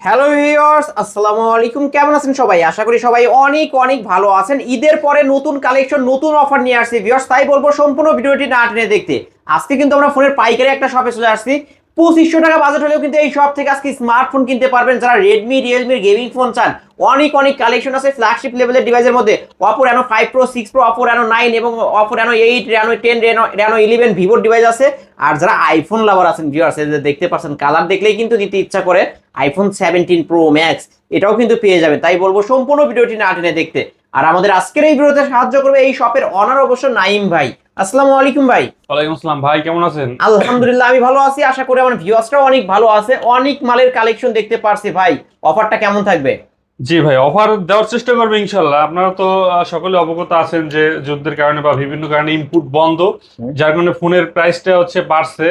Hello viewers, আসসালামু আলাইকুম। কেমন আছেন সবাই? আশা করি সবাই অনেক অনেক ভালো আছেন। ঈদের পরে নতুন কালেকশন, নতুন অফার নিয়ে আসছি ভিউয়ার্স, তাই বলবো সম্পূর্ণ ভিডিওটি না টেনে দেখতে। আজকে কিন্তু আমরা ফোনের পাইকারি একটা শপে চলে আসছি। 2500 টাকা বাজেট হলেও কিন্তু এই শপ থেকে আজকে স্মার্টফোন কিনতে পারবেন। যারা রেডমি রিয়েলমির গেমিং ফোন চান, অনেক অনেক কালেকশন আছে ফ্ল্যাগশিপ লেভেলের ডিভাইসের মধ্যে। Oppo Reno 5 Pro, 6 Pro, Oppo Reno 9 এবং Oppo Reno 8, Reno 10, Reno 11 ভিভোর ডিভাইস আছে। আর যারা আইফোন লাভার আছেন ভিউয়ার্স, এই যে দেখতে পাচ্ছেন, কালার দেখলেই কিন্তু নিতে ইচ্ছা করে। আইফোন 17 Pro Max এটাও কিন্তু পেয়ে যাবেন। তাই বলবো সম্পূর্ণ ভিডিওটি না টেনে দেখতে। আর আমাদের আজকের এই ভিডিওতে সাহায্য করবে এই শপের অনার অবশ্য নাইম ভাই। আসসালামু আলাইকুম ভাই। ওয়ালাইকুম আসসালাম ভাই, কেমন আছেন? আলহামদুলিল্লাহ, আমি ভালো আছি। আশা করি আমার ভিউয়ার্সরাও অনেক ভালো আছে। অনেক মালের কালেকশন দেখতে পারছি ভাই। অফারটা কেমন থাকবে? জি ভাই, অফার দেওয়ার চেষ্টা করবে ইনশাল্লাহ। আপনারা তো সকলে অবগত আছেন যে যুদ্ধের কারণে বা বিভিন্ন কারণে ইনপুট বন্ধ, যার কারণে ফোনের প্রাইসটা বাড়ছে।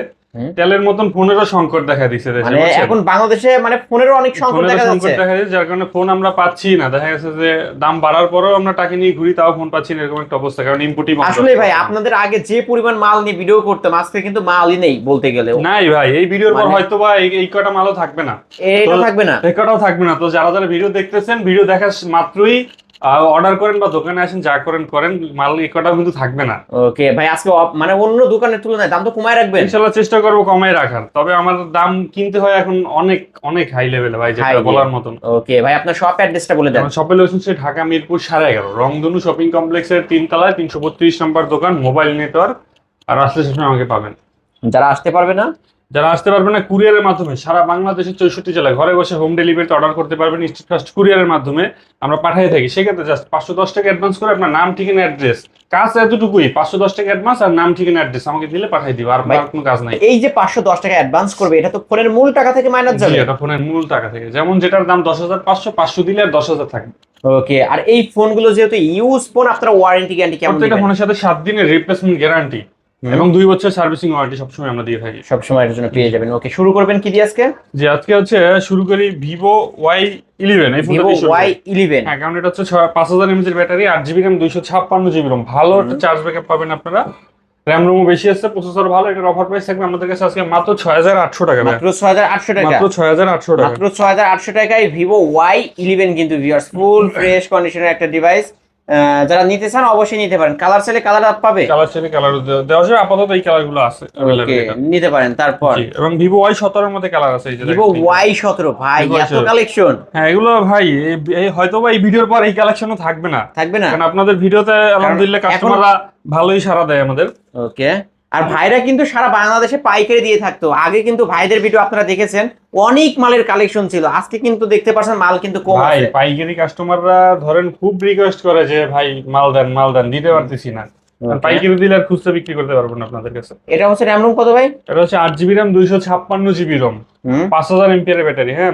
তেলের মতন ফোনেরও সংকট দেখা দিচ্ছে দেশে, মানে বুঝছেন? এখন বাংলাদেশে মানে ফোনেরও অনেক সংকট দেখা যাচ্ছে। যার কারণে ফোন আমরা পাচ্ছি না। দেখা গেছে যে দাম বাড়ার পরেও আমরা টাকা নিয়ে ঘুরি, তাও ফোন পাচ্ছি না, এরকম একটা অবস্থা, কারণ ইনপুটই বন্ধ। আসলে ভাই, আপনাদের আগে যে পরিমাণ মাল নিয়ে ভিডিও করতাম, আজকে কিন্তু মালই নেই বলতে গেলে। নাই ভাই, এই ভিডিওর পর হয়তো বা এই কটা মালও থাকবে না, এটা থাকবে না, এই কটাও থাকবে না। তো যারা যারা ভিডিও দেখতেছেন, ভিডিও দেখা মাত্রই অর্ডার করেন বা দোকানে আসেন, যা করেন করেন, মাল এই কটাও কিন্তু থাকবে না। ওকে ভাই, আজকে মানে অন্য দোকানের তুলনায় দাম তো কমায় রাখবেন? ইনশাআল্লাহ চেষ্টা করবো কমাই রাখার। তবে আমার দাম কিনতে হয় এখন অনেক অনেক হাই লেভেলে ভাই, যেটা বলার মতন। ওকে ভাই, আপনার শপ অ্যাড্রেসটা বলে দেন। শপের লোকেশন হচ্ছে ঢাকা মিরপুর 11.5 রংধনু শপিং কমপ্লেক্সের 3 তলায় 332 নম্বর দোকান, মোবাইল নেটওয়ার্ক। আর আসলে সবসময় আমাকে পাবেন। যারা আসতে পারবে না, যারা আসতে পারবে না, কুরিয়ারের মাধ্যমে সারা বাংলাদেশের 64 জেলায় ঘরে বসে হোম ডেলিভারিতে অর্ডার করতে পারবেন। স্ট্রিট ফাস্ট কুরিয়ারের মাধ্যমে আমরা পাঠিয়ে থাকি। সেক্ষেত্রে জাস্ট 510 টাকা অ্যাডভান্স করে আপনার নাম, ঠিকানা, অ্যাড্রেস, কাজ এতটুকুই। 510 টাকা অ্যাডভান্স আর নাম, ঠিকানা, অ্যাড্রেস আমাকে দিলে পাঠিয়ে দিব। আর কোনো কাজ নাই। এই যে 510 টাকা অ্যাডভান্স করবে, এটা তো ফোনের মূল টাকা থেকে মাইনাস যাবে? এটা ফোনের মূল টাকা থেকে, যেমন যেটার দাম 10,500, 500 দিলে আর 10,000 থাকবে। ওকে, আর এই ফোনগুলো যেহেতু ইউজ ফোন, আপনারা ওয়ারেন্টি গ্যারান্টি কেমন দিবেন? প্রত্যেকটা ফোনের সাথে 7 দিনের রিপ্লেসমেন্ট গ্যারান্টি এবং 2 বছর সার্ভিসিং ওয়ারেন্টি সবসময় আমরা দিয়ে থাকি। সবসময় এর জন্য পেয়ে যাবেন। ওকে, শুরু করবেন কি দিয়ে আজকে? যে আজকে শুরু করি ভিভো Y11। এই ভিভো Y11, হ্যাঁ, কারণ এটা হচ্ছে 5000 mAh এর battery, 8GB RAM, 256GB ROM, ভালো একটা চার্জ ব্যাকআপ পাবেন আপনারা। র্যাম রোমও বেশি আছে, প্রসেসর ভালো। এটার অফার প্রাইস থাকবে আমাদের কাছে আজকে মাত্র 6800 টাকা। মাত্র 6800 টাকা। মাত্র 6800 টাকা। মাত্র 6800 টাকায় ভিভো Y11 কিন্তু ভিউয়ার্স, ফুল ফ্রেশ কন্ডিশনের একটা ডিভাইস। যারা নিতে চান অবশ্যই নিতে পারেন। কালার চাইলে কালার পাবে, কালার চাইলে কালার দেওয়া যাবে। আপাতত এই কালারগুলো আছে ওকে, নিতে পারেন। তারপর এবং ভিভো Y17 এর মধ্যে কালার আছে। এই যে ভিভো Y17 ভাই, এত কালেকশন। হ্যাঁ, এগুলো ভাই হয়তো বা এই ভিডিওর পর এই কালেকশনও থাকবে না, থাকবে না, কারণ আপনাদের ভিডিওতে আলহামদুলিল্লাহ কাস্টমাররা ভালোই সাড়া দেয় আমাদের। ওকে, আর ভাইরা কিন্তু সারা বাংলাদেশে পাইকারি দিয়ে থাকতো। আগে কিন্তু ভাইদের ভিডিও আপনারা দেখেছেন, অনেক মালের কালেকশন ছিল। আজকে কিন্তু দেখতে পাচ্ছেন মাল কিন্তু কম ভাই, আছে। পাইকারি কাস্টমাররা ধরেন খুব রিকোয়েস্ট করে যে ভাই মাল দেন, মাল দেন, দিতে পারতেছি না। পাইকারি দিলে আর খুচরা বিক্রি করতে পারবো না আপনাদের কাছে। এটা হচ্ছে র্যাম রোম কত ভাই? এটা হচ্ছে 8GB RAM, 256GB ROM, 5000 mAh battery. হ্যাঁ,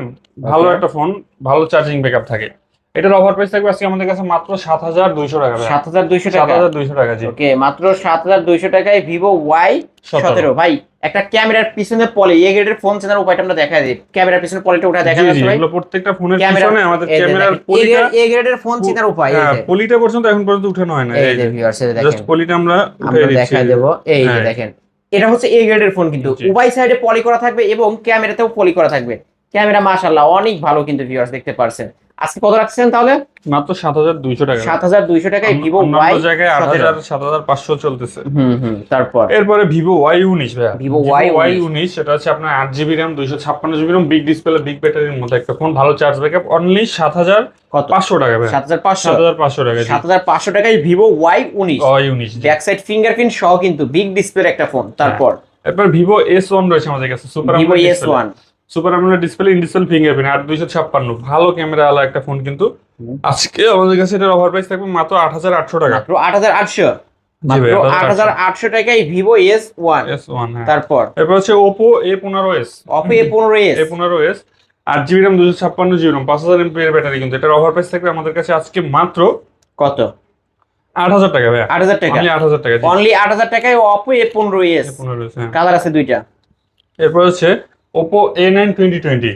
ভালো একটা ফোন, ভালো চার্জিং ব্যাকআপ থাকে। এটার অফার প্রাইস থাকবে আজকে আমাদের কাছে মাত্র 7200 টাকা। 7200 টাকা? 7200 টাকা, জি। ওকে, মাত্র 7200 টাকায় ভিভো Y17 ভাই। একটা ক্যামেরার পিছনে পলি, এ গ্রেডের ফোন চেনার উপায়টা আমরা দেখাই দিই। ক্যামেরার পিছনে পলিটা উঠা দেখা যাচ্ছে ভাই। এগুলো প্রত্যেকটা ফোনের পিছনে আমাদের ক্যামেরার পলিটা, এ গ্রেডের ফোন চেনার উপায়। এই যে পলিটা পর্যন্ত এখন পর্যন্ত উঠানো হয় না। এই যে ভিউয়ার্স, এই দেখেন, জাস্ট পলিটা আমরা উঠিয়ে দিচ্ছি, দেখাই দেব। এই যে দেখেন, এটা হচ্ছে এ গ্রেডের ফোন, কিন্তু উভয় সাইডে পলি করা থাকবে এবং ক্যামেরাতেও পলি করা থাকবে। ক্যামেরা মাশাআল্লাহ অনেক ভালো কিন্তু ভিউয়ার্স, দেখতে পারছেন। আজকে কত রাখছেন তাহলে? মাত্র 7200 টাকা। 7200 টাকায় ভিভো অন্য জায়গায় 8000, 7500 চলতেছে। তারপর এরপরে ভিভো Y19 ভাইয়া। ভিভো Y19 এটা হচ্ছে আপনার 8GB RAM, 256GB ROM, big display, big ব্যাটারির মধ্যে একটা ফোন, ভালো চার্জ ব্যাকআপ। অনলি 7500 টাকা ভাই। 7500 টাকা। 7500 টাকায় Vivo Y19। Back side fingerprint সহ কিন্তু বিগ ডিসপ্লের একটা ফোন। তারপর এরপর ভিভো S1 রয়েছে আমাদের কাছে, Vivo S1 super AMOLED display, in display fingerprint, 8256, ভালো ক্যামেরা वाला একটা ফোন। কিন্তু আজকে আমাদের কাছে এটার অফার প্রাইস থাকবে মাত্র 8800 টাকা। মাত্র 8800, মাত্র 8800 টাকায় ভিভো S1। তারপর এরপর হচ্ছে Oppo A15s। Oppo A15s 8GB RAM, 256GB ROM, 5000 mAh battery. কিন্তু এটার অফার প্রাইস থাকবে আমাদের কাছে আজকে মাত্র কত? 8000 টাকা ভাই। 8000 টাকা, অনলি 8000 টাকা, অনলি 8000 টাকায় Oppo A15s। কালার আছে দুইটা। এরপর হচ্ছে Oppo A9 2020।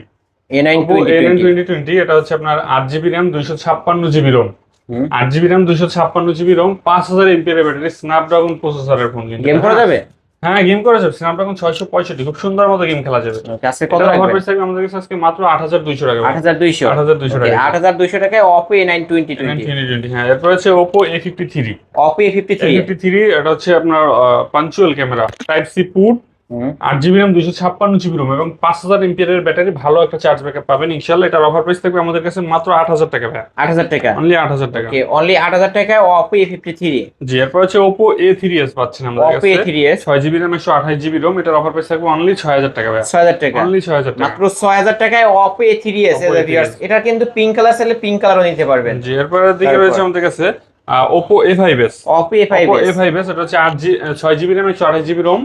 এটা হচ্ছে আপনার 8GB RAM, 256GB ROM, 8GB RAM, 256GB ROM, 5000 mAh battery, Snapdragon প্রসেসরের ফোন। কিন্তু গেম করা যাবে? হ্যাঁ গেম করা যাবে, স্ন্যাপড্রাগন 665 খুব সুন্দর মতো গেম খেলা যাবে। আজকে কত এটা অফার রাখবেন? প্রাইস থাকবে আমাদের কাছে আজকে মাত্র 8200 টাকা। 8200। 8200 টাকা। 8200 টাকায় Oppo A9 2020। 2020 হ্যাঁ। এরপর হচ্ছে Oppo A53। Oppo A53। A53 এটা হচ্ছে আপনার পাঞ্চুয়াল ক্যামেরা, টাইপ সি পোর্ট, হুম। 8 জিবি র্যাম, 256 জিবি রোম এবং 5000 এমপিআর ব্যাটারি, ভালো একটা চার্জ ব্যাকআপ পাবেন ইনশাআল্লাহ। এটার অফার প্রাইস থাকবে আমাদের কাছে মাত্র 8000 টাকা ভাই। 8000 টাকা। অনলি 8000 টাকা। ওকে, অনলি 8000 টাকায় Oppo A53। জি। এরপর হচ্ছে Oppo A3s পাচ্ছেন আমাদের Oppo কাছে। A3s 6 GB RAM, 128 GB Rome. এটার অফার প্রাইস থাকবে অনলি 6000 টাকা ভাই। 6000 টাকা। অনলি 6000 টাকা। মাত্র 6000 টাকায় Oppo A3s। Oppo A3s। এটা কিন্তু পিঙ্ক কালার চাইলে পিঙ্ক কালারও নিতে পারবেন। জি। এরপর দিকে তারপর? রয়েছে আমাদের কাছে Oppo A5s। Oppo A5s। Oppo A5s এটা হচ্ছে 6 জিবি র্যাম, 128 জিবি রোম।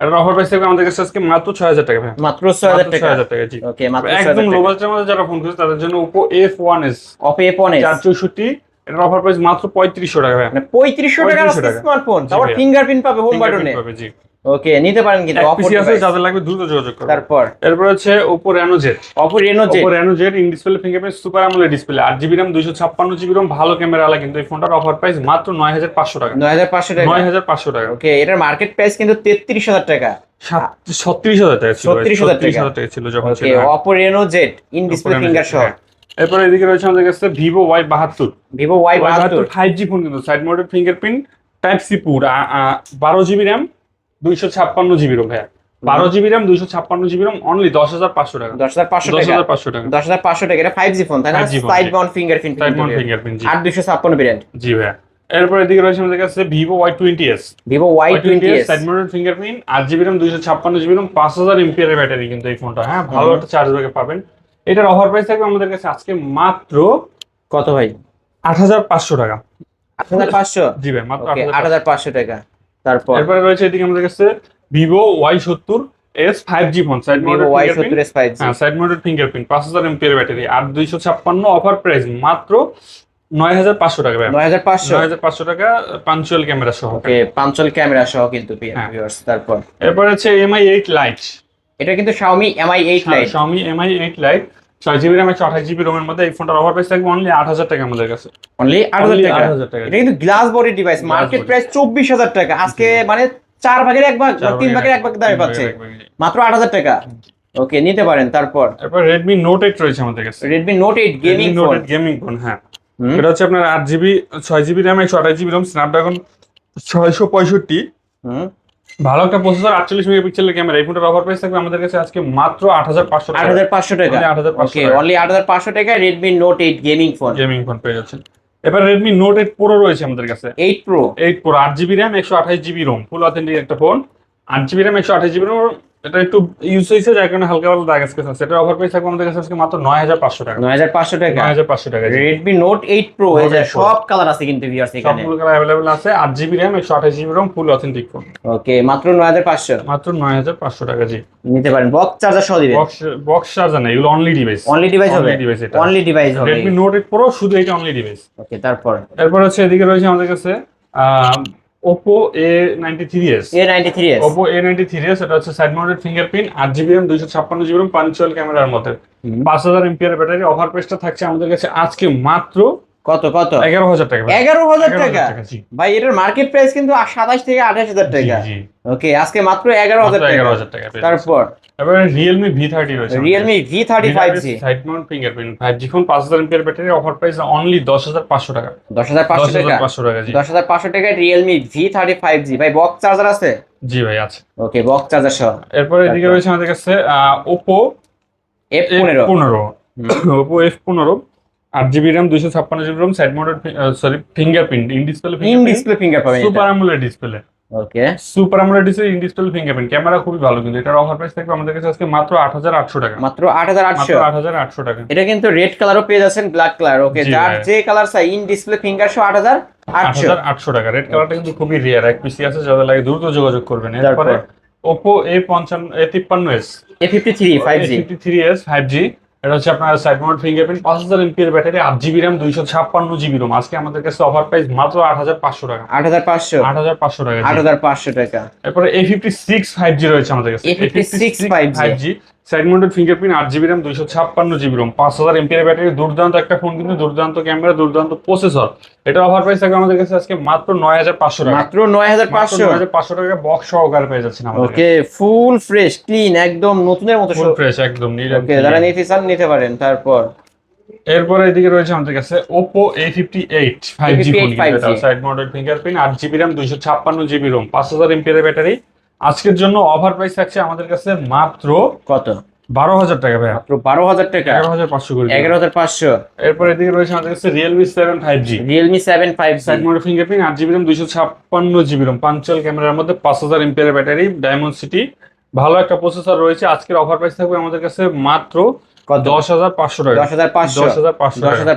এটার অফার প্রাইস থাকবে আমাদের কাছে আজকে মাত্র 6000 টাকা ভাই। মাত্র 6000 টাকা। 6000 টাকা। জি। ওকে, মাত্র 6000 একদম টাকা। লো বাজেটের মধ্যে যারা ফোন খুঁজছে তাদের জন্য Oppo F1s Oppo F1s 464, এটার অফার প্রাইস মাত্র 3500 টাকা ভাই। মানে 3500 টাকার 3500 টাকা। স্মার্টফোন, জি তারপর ভাইয়া। ফিঙ্গারপ্রিন্ট পাবে হোম Fingerprint বাটনে। পাবে, জি। ওকে, নিতে পারেন কিন্তু এক Oppo পিসি আছে, device। যাদের লাগবে দ্রুত যোগাযোগ করুন। তারপর এরপর হচ্ছে Oppo Reno Z। Oppo Reno Z। Oppo Reno Z in display fingerprint super AMOLED display, 8 GB RAM, 256 GB Rome, ভালো ক্যামেরা আলা, কিন্তু এই ফোনটার অফার প্রাইস মাত্র 9500 টাকা। 9500 টাকা। 9500 টাকা। ওকে, এটার মার্কেট প্রাইস কিন্তু 33000 টাকা। 36000 টাকা ছিল। 36000 টাকা। 36000 টাকা ছিল যখন ওকে, ছিল। হ্যাঁ। Oppo Reno Z in display Oppo Reno Z, finger সহ। হ্যাঁ। এরপর এদিকে রয়েছে আমাদের কাছে Vivo Y72। Vivo Y72। 5G phone, কিন্তু side mounted fingerprint, type C port, 12 GB RAM, 256 GB ROM ভাইয়া। 12 GB RAM, 256 GB ROM, only 10500 টাকা। 10500 টাকা। 10500 টাকা। 10500 টাকা। এটা 5G ফোন তাই না? 5G ফোন, সাইড জি। Mount fingerprint. Side mount fingerprint, জি। 8256 ভেরিয়েন্ট। জি ভাইয়া। এরপর এদিকে রয়েছে আমাদের কাছে Vivo Y20s। Vivo Y20s। Side mounted fingerprint, 8 GB RAM, 256 GB Rome, 5000 MPR battery, কিন্তু এই ফোনটা হ্যাঁ ভালো একটা চার্জ ব্যাকআপ পাবেন। এটার অফার প্রাইস থাকবে আমাদের কাছে আজকে মাত্র কত ভাই? 8500 টাকা। 8500। জি ভাই, মাত্র ওকে, 8500। 8500 টাকা। তারপর এরপরে রয়েছে এদিকে আমাদের কাছে Vivo Y70s 5G phone, side Vivo mounted fingerprint, Y70s 5G। হ্যাঁ side mounted fingerprint, 5000 MPR battery, 8256, offer price মাত্র 9500 টাকা ভাই। 9500। 9500 টাকা, পাঞ্চুয়াল ক্যামেরা সহ। ওকে, পাঞ্চল ক্যামেরা সহ কিন্তু হ্যাঁ। ভিউয়ার্স। তারপর এরপর হচ্ছে MI 8 Lite। এটা কিন্তু Xiaomi Mi 8 Lite। Xiaomi MI 8 Lite, 6 GB RAM, 128 GB রোমের মধ্যে। এই ফোনটার অফার প্রাইস থাকবে অনলি 8000 টাকা আমাদের কাছে। অনলি 8000 Only টাকা। 8000 টাকা। এটা কিন্তু glass body device, Glass market body। Price 24000 টাকা। আজকে মানে 4 ভাগের 1 ভাগ বা 3 ভাগের 1 ভাগ দামে পাচ্ছে, মাত্র 8000 টাকা। ওকে, নিতে পারেন। তারপর এরপর Redmi Note 8 রয়েছে আমাদের কাছে। Redmi Note 8 gaming Redmi phone. Note 8 gaming phone, হ্যাঁ। হুম। এটা হচ্ছে আপনার 8 GB, 6 GB RAM, 128 GB Rome, Snapdragon 665, হুম। ভালো একটা প্রসেসর, 48 মেগাপিক্সেলের ক্যামেরা। এই ফোনটার অফার প্রাইস থাকবে আমাদের কাছে আজকে মাত্র 8500 টাকা। 8500 টাকা। Only 8500 ওকে, টাকা। অনলি 8500 টাকা Redmi Note 8 gaming phone. Gaming phone পেয়ে যাচ্ছেন। এবার Redmi Note 8 Pro রয়েছে আমাদের কাছে। 8 Pro। 8 Pro 8 GB RAM, 128 GB ROM, full authentic একটা phone. 8 GB RAM, 128 GB ROM. এটা একটু ইউজ হয়েছে যার কারণে হালকা পাতলা দাগ স্কেচ আছে। এটার অফার প্রাইস থাকবে আমাদের কাছে আজকে মাত্র 9500 টাকা। 9500 টাকা। 9500 টাকা, জি। Redmi Note 8 Pro এই যে 8 Pro। সব কালার আছে কিন্তু ভিউয়ার্স এখানে। সবগুলো কালার अवेलेबल আছে। 8 GB RAM, 128 GB ROM, full authentic phone. Okay, মাত্র 9500। মাত্র 9500 টাকা, জি। নিতে পারেন, বক্স চার্জার সহ দিবেন। বক্স চার্জার না, এগুলো অনলি ডিভাইস। অনলি ডিভাইস হবে। Only device এটা। অনলি ডিভাইস হবে। Redmi Note 8 Pro শুধু এটা অনলি ডিভাইস। ওকে, তারপর এরপর হচ্ছে এদিকে রয়েছে আমাদের কাছে Oppo A93s। A93s। Oppo A93s এটা হচ্ছে side mounted fingerprint, 8 GB RAM, 256 GB Rome, punctual ক্যামেরার মধ্যে, 5000 এমপিআর ব্যাটারি। অফার প্রাইসটা থাকছে আমাদের কাছে আজকে মাত্র কত কত? 11000 টাকা। 11000 টাকা। জি। ভাই, এটার মার্কেট প্রাইস কিন্তু 27 থেকে 28000 টাকা। জি, জি। ওকে, আজকে মাত্র 11000 মাত্র টাকা। 11000 টাকা পেয়ে যাচ্ছেন। তারপর এবারে Realme V30 রয়েছে। Realme V30 5G। Side mount fingerprint 5G phone, 5000 MPR battery. Offer price only 10500 টাকা। 10500 টাকা। 10500 টাকা, জি। 10500 টাকা Realme V30 5G। ভাই, বক্স চার্জার আছে? জি ভাই, আছে। ওকে, বক্স চার্জার সহ। এরপর এদিকে রয়েছে আমাদের কাছে Oppo F15। F15। Oppo F15 8 GB RAM, 256 GB Rome, side mounted fingerprint, in display in display finger পাবেন এটা। Super AMOLED display. Okay, super AMOLED display, in display fingerprint, camera খুবই ভালো, কিন্তু এটার অফার প্রাইস থাকবে আমাদের কাছে আজকে মাত্র 8800 টাকা। মাত্র 8800। 8800 টাকা। এটা কিন্তু রেড কালারও পেয়ে যাচ্ছেন, ব্ল্যাক কালার। ওকে, জি যার ভাই। যে কালার চাই ইন ডিসপ্লে ফিঙ্গার সহ 8800। 8800 টাকা। রেড কালারটা কিন্তু খুবই রেয়ার, এক পিসি আছে, যাদের লাগে দ্রুত যোগাযোগ করবেন। তারপর? এরপরে Oppo A53s। A53 5G। A53s 5G, এটা হচ্ছে আপনার side mount fingerprint, 5000 MPR battery, 8 GB RAM, 256 GB Rome. আজকে আমাদের কাছে অফার প্রাইস মাত্র 8500 টাকা। 8500। 8500 টাকা, জি। 8500 টাকা। এরপরে A56 5G রয়েছে আমাদের কাছে। A56 5G। Side mounted fingerprint 8 GB RAM 256 GB Rome 5000 MPR battery, দুর্দান্ত একটা ফোন, কিন্তু দুর্দান্ত ক্যামেরা, দুর্দান্ত প্রসেসর। এটা অফার প্রাইস থাকবে আমাদের কাছে আজকে মাত্র 9500 টাকা। মাত্র 9500। 9500 টাকা বক্স সহকারে পেয়ে যাচ্ছেন আমাদের ওকে, ফুল ফ্রেশ ক্লিন, একদম নতুনের মতো। ফুল ফ্রেশ একদম নিট। ওকে, যারা নিতে চান নিতে পারেন। তারপর এরপরে এদিকে রয়েছে আমাদের কাছে Oppo A58 5G ফোন, এটা side mounted fingerprint 8 GB RAM 256 GB Rome 5000 MPR battery. আজকের জন্য অফার প্রাইস থাকছে আমাদের কাছে মাত্র কত? 12000 টাকা ভাই। মাত্র 12000 টাকা। 11500 করে 11500। এরপর এদিকে রয়েছে আমাদের কাছে Realme 7 5G, Realme 7 5G, side mounted fingerprint 8 GB RAM 256 GB Rome, punctual ক্যামেরার মধ্যে 5000 এমপিআর ব্যাটারি, ডায়মন্ড সিটি, ভালো একটা প্রসেসর রয়েছে। আজকের অফার প্রাইস থাকবে আমাদের কাছে মাত্র 10500 টাকা।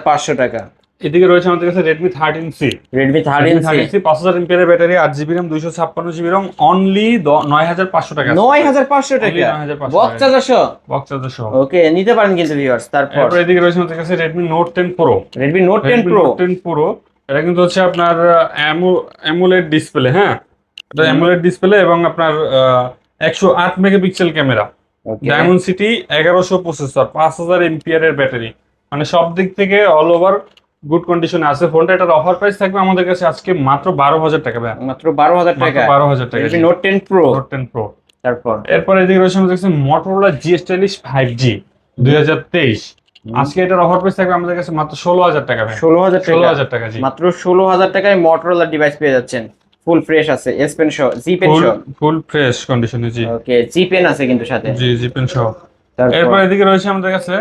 10500 টাকা। এদিকে রয়েছে আমাদের কাছে Redmi 13C, Redmi 13C 5000 MPR battery, 8 GB RAM 256 GB ROM, only 9500 টাকা। 9500 টাকা। 9500 বক্স চার্জার সহ। বক্স চার্জার সহ। ওকে, নিতে পারেন কিন্তু ভিউয়ার্স। তারপর এরপর এদিকে রয়েছে আমাদের কাছে Redmi Note 10 Pro। Redmi Note 10 Pro, Note 10 Pro এটা কিন্তু হচ্ছে আপনার অ্যামোলেড ডিসপ্লে, হ্যাঁ এটা অ্যামোলেড ডিসপ্লে এবং আপনার 108 মেগাপিক্সেল ক্যামেরা, ওকে, ডায়মন্ড সিটি, 1100 প্রসেসর, 5000 এমপিআর এর ব্যাটারি, মানে সব দিক থেকে অল ওভার গুড কন্ডিশনে আছে ফোনটা। এটার অফার প্রাইস থাকবে আমাদের কাছে আজকে মাত্র 12000 টাকা ভাই। মাত্র 12000 টাকা। 12000 টাকা Redmi Note 10 Pro। Note 10 Pro। তারপর এরপর এদিকে রয়েছে আমাদের কাছে Motorola G40 5G 2023। আজকে এটার অফার প্রাইস থাকবে আমাদের কাছে মাত্র 16000 টাকা ভাই। 16000 টাকা। 16000 টাকা জি। মাত্র 16000 টাকায় Motorola ডিভাইস পেয়ে যাচ্ছেন, ফুল ফ্রেশ আছে, S Pen সহ, G Pen সহ। ফুল ফ্রেশ কন্ডিশনে জি। ওকে, G Pen আছে কিন্তু সাথে। জি জি পেন সহ। তারপর এরপর এদিকে রয়েছে আমাদের কাছে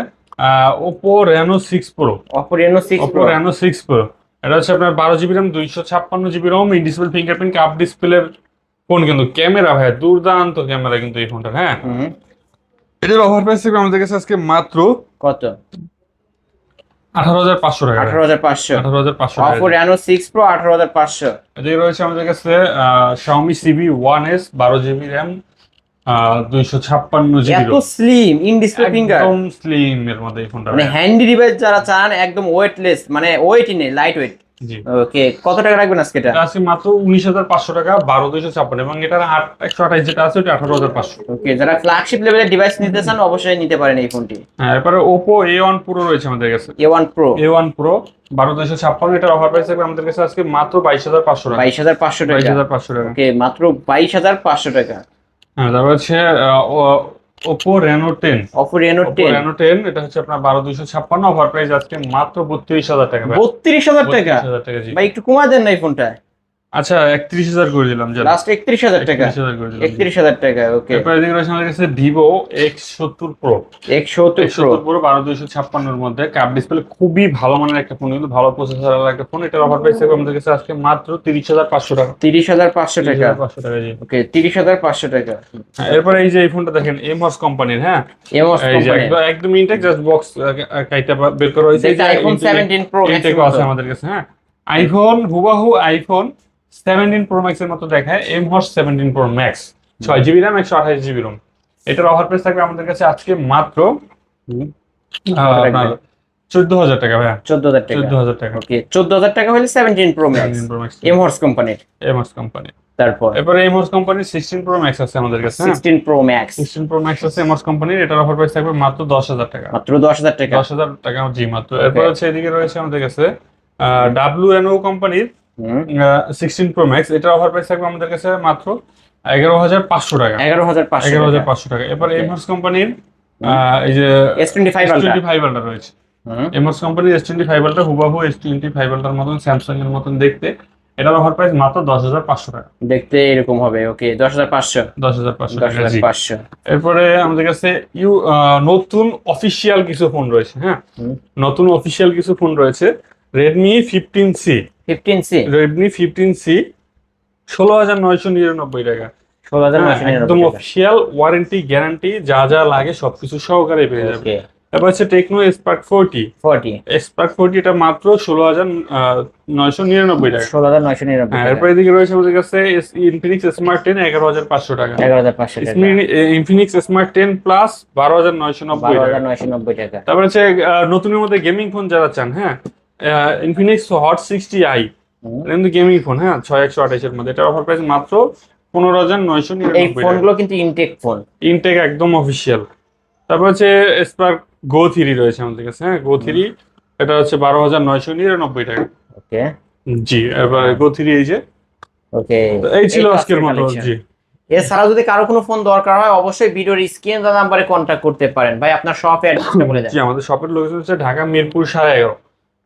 Oppo Reno 6 Pro। Oppo Reno 6 Oppo Pro। Reno 6 Pro এটা হচ্ছে আপনার 12 GB RAM 256 GB Rome, in display fingerprint cup ডিসপ্লের ফোন, কিন্তু ক্যামেরা ভাই দুর্দান্ত ক্যামেরা কিন্তু এই ফোনটার, হ্যাঁ। এটার অফার প্রাইস থাকবে আমাদের কাছে আজকে মাত্র কত? 18500 টাকা। 18500। 18500 টাকা। Oppo Reno 6 Pro 18500। এদিকে রয়েছে আমাদের কাছে Xiaomi CB 1S 12 GB RAM 256 GB এত ROM, slim, in display finger, একদম স্লিম এর মধ্যে এই ফোনটা, মানে হ্যান্ডি ডিভাইস যারা চান, একদম ওয়েটলেস, মানে ওয়েটই নেই, লাইট ওয়েট। জি। ওকে, কত টাকা রাখবেন আজকে এটা? আজকে মাত্র 19500 টাকা, 12256, এবং এটার 128 যেটা আছে ওটা 18500। ওকে, যারা ফ্ল্যাগশিপ লেভেলের ডিভাইস নিতে চান অবশ্যই নিতে পারেন এই ফোনটি। হ্যাঁ, এরপরে Oppo A1 Pro রয়েছে আমাদের কাছে। A1 Pro। A1 Pro 12256, এটার অফার প্রাইস থাকবে আমাদের কাছে আজকে মাত্র 22500 টাকা। 22500 টাকা। 22500 টাকা। ওকে, মাত্র 22500 টাকা। হ্যাঁ, তারপর হচ্ছে Oppo Reno 10। Oppo Reno Oppo 10। Reno 10 এটা হচ্ছে আপনার 12256, অফার প্রাইস আজকে মাত্র 32000 টাকা ভাই। 32000 টাকা। 32000 টাকা জি। ভাই একটু কমা দেন না এই ফোনটা। আচ্ছা 31000 করে দিলাম জান। লাস্ট 31000 টাকা। 31000 করে দিলাম। 31000 টাকা। ওকে, এরপর এদিকে রয়েছে আমাদের কাছে Vivo X70 Pro। 170 Pro। 170 Pro 12256 এর মধ্যে কাপ ডিসপ্লে, খুবই ভালো মানের একটা ফোন, কিন্তু ভালো প্রসেসর ওয়ালা একটা ফোন। এটার অফার প্রাইস থাকবে আমাদের কাছে আজকে মাত্র 30500 টাকা। 30500 টাকা। 30500 টাকা জি। ওকে, 30500 টাকা। হ্যাঁ, এরপরে এই যে এই ফোনটা দেখেন এমহস কোম্পানির, হ্যাঁ এমস এই যে কোম্পানি। একদম ইনটেক, জাস্ট বক্স কাইটা বের করা হয়েছে। দেখতে iPhone 17 Pro Max ইনটেক আছে আমাদের কাছে, হ্যাঁ আইফোন হুবাহু আইফোন 17 Pro Max এর মতো দেখায়, এমহস 17 Pro Max 6 GB RAM 128 GB Rome. এটার অফার প্রাইস থাকবে আমাদের কাছে আজকে মাত্র আপনার 14000 টাকা ভাই। 14000 টাকা। 14000 টাকা। ওকে, 14000 টাকা হলে 17 Pro Max 17 Pro Max এমহর্স কোম্পানির। এমহস কোম্পানি। তারপর এরপরে এমহস কোম্পানির 16 Pro Max আছে আমাদের কাছে, হ্যাঁ 16 Pro Max 16 Pro Max আছে এমহস কোম্পানির। এটার অফার প্রাইস থাকবে মাত্র 10000 টাকা। মাত্র 10000 টাকা। 10000 টাকা জি মাত্র। এরপর হচ্ছে এদিকে রয়েছে আমাদের কাছে WNO কোম্পানির 16 Pro Max। এটার অফার প্রাইস থাকবে আমাদের কাছে মাত্র 11500 টাকা। 11500 টাকা। এরপর এমহস কোম্পানির এই যে S25 Ultra। S25 Ultra রয়েছে। এমহস কোম্পানির S25 Ultra হুবাহু S25 Ultra এর মতন, স্যামসাং এর মতন দেখতে। এটার অফার প্রাইস মাত্র 10500 টাকা। দেখতে এরকম হবে। ওকে, 10500। 10500 টাকা জি। 10500। এরপরে আমাদের কাছে নতুন অফিসিয়াল কিছু ফোন রয়েছে, হ্যাঁ নতুন অফিসিয়াল কিছু ফোন রয়েছে। Redmi 15C 15C 16999 টাকা। 16999 একদম টাকা। অফিসিয়াল, ওয়ারেন্টি গ্যারান্টি যা যা লাগে সবকিছু সহকারে পেয়ে যাবে। ওকে, তারপর হচ্ছে টেকনো স্পার্ক 40। 40 স্পার্ক 40 এটা মাত্র 16999 টাকা। 16999 হ্যাঁ, টাকা। এরপর এদিকে রয়েছে আমাদের কাছে ইনফিনিক্স স্মার্ট 10 11500 টাকা। 11500 টাকা। ইনফিনিক্স স্মার্ট 10 প্লাস 12990 টাকা। 12990 টাকা। তারপর হচ্ছে নতুনের মধ্যে গেমিং ফোন যারা চান, হ্যাঁ ইনফিনিক্স হট 60i কিন্তু গেমিং ফোন, হ্যাঁ 6128 এর মধ্যে। এটার অফার প্রাইস মাত্র এই 15999 টাকা। ফোনগুলো কিন্তু ইনটেক ফোন। ইনটেক একদম অফিসিয়াল। তারপর হচ্ছে স্পার্ক গো 3 রয়েছে আমাদের কাছে, হ্যাঁ গো 3, এটা হচ্ছে 12,999 টাকা। ওকে জি, এবার গো 3 এই যে। ওকে, তো এই ছিল আজকের মতো। জি, এছাড়া যদি কারো কোনো ফোন দরকার হয় অবশ্যই ভিডিওর স্ক্রিন নাম্বারে কন্ট্যাক্ট করতে পারেন। ভাই আপনার শপ অ্যাড্রেসটা বলে দেন। জি, আমাদের শপের লোকেশন হচ্ছে ঢাকা মিরপুর 11.5,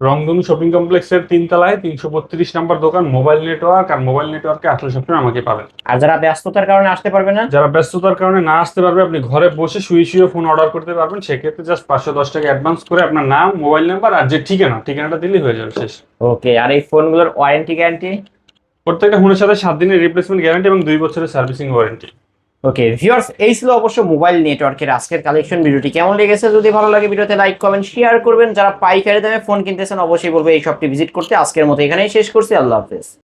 রংধনু শপিং কমপ্লেক্সের 3 তলায় 332 নাম্বার দোকান, মোবাইল নেটওয়ার্ক। আর মোবাইল নেটওয়ার্কে আসলে সবসময় আমাকে পাবেন। আর যারা ব্যস্ততার কারণে আসতে পারবে না, যারা ব্যস্ততার কারণে না আসতে পারবে, আপনি ঘরে বসে শুয়ে শুয়ে ফোন অর্ডার করতে পারবেন। সেক্ষেত্রে জাস্ট 510 টাকা অ্যাডভান্স করে আপনার নাম, মোবাইল নাম্বার আর যে ঠিকানাটা দিলেই হয়ে যাবে, শেষ। ওকে। আর এই ফোনগুলোর ওয়ারেন্টি গ্যারান্টি? প্রত্যেকটা ফোনের সাথে 7 দিনের রিপ্লেসমেন্ট গ্যারান্টি এবং 2 বছরের সার্ভিসিং ওয়ারেন্টি। ওকে ভিউয়ার্স, এই ছিল অবশ্য মোবাইল নেটওয়ার্কের আজকের কালেকশন। ভিডিওটি কেমন লেগেছে যদি ভালো লাগে ভিডিওতে লাইক কমেন্ট শেয়ার করবেন। যারা পাইকারি দামে ফোন কিনতেছেন অবশ্যই বলবো এই শপটি ভিজিট করতে। আজকের মতো এখানেই শেষ করছি, আল্লাহ হাফেজ।